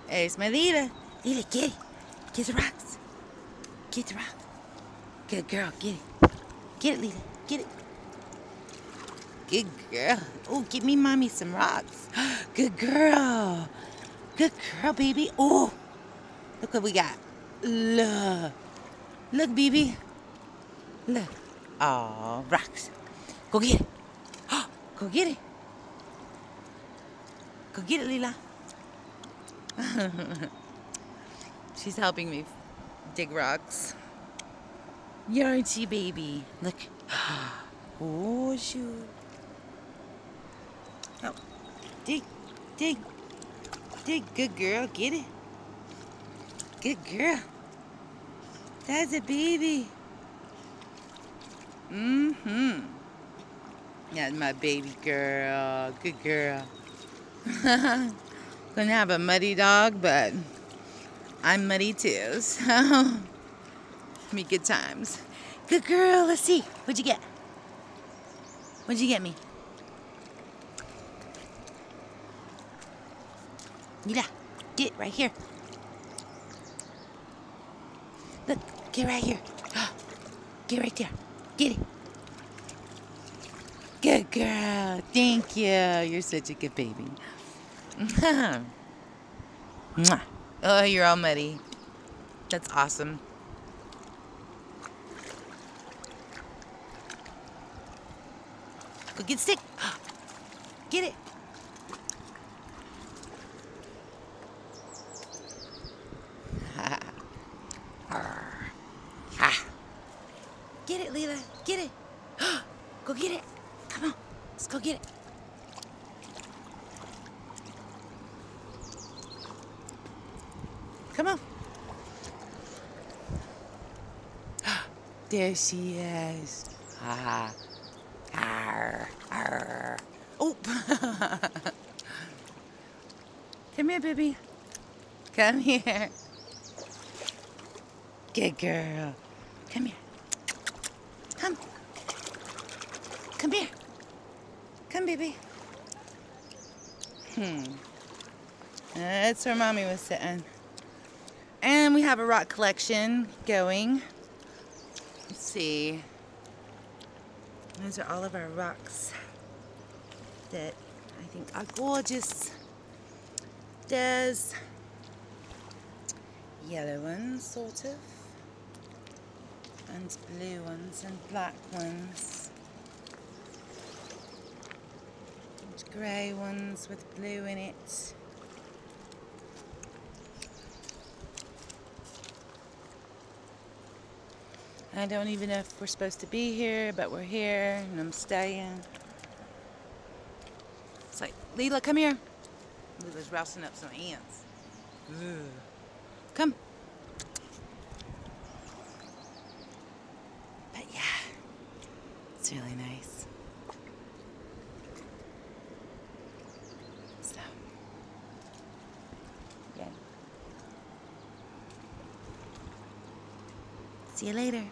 There's my Lila. Lila, get it. Get the rocks. Get the rock. Good girl, get it. Get it, Lila. Get it. Good girl. Oh, give me mommy some rocks. Good girl. Good girl, baby. Oh, look what we got. Look. Look, baby. Look. Oh, rocks. Go get it. Go get it. Go get it, Lila. She's helping me dig rocks. Aren't she, baby? Look. Oh, shoot. Oh, dig, dig, dig. Good girl. Get it. Good girl. That's a baby. Mm-hmm. That's my baby girl. Good girl. Gonna have a muddy dog, but I'm muddy too, so me good times. Good girl. Let's see. What'd you get? What'd you get me? Mira, get right here. Look, get right here. Get right there. Get it. Good girl. Thank you. You're such a good baby. Mwah. Oh, you're all muddy. That's awesome. Go get the stick. Get it. Get it, Lila. Get it. Go get it. Come on. Let's go get it. Come on. There she is. Arr, arr. Oh. Come here, baby. Come here. Good girl. Come here. Come. Come here. Come, baby. That's where Mommy was sitting. And we have a rock collection going. Let's see. Those are all of our rocks that I think are gorgeous. There's yellow ones, sort of, and blue ones and black ones, and grey ones with blue in it. I don't even know if we're supposed to be here, but we're here, and I'm staying. It's like, Lila, come here. Lila's rousing up some ants. Ugh. Come. But yeah, it's really nice. So, yeah. See you later.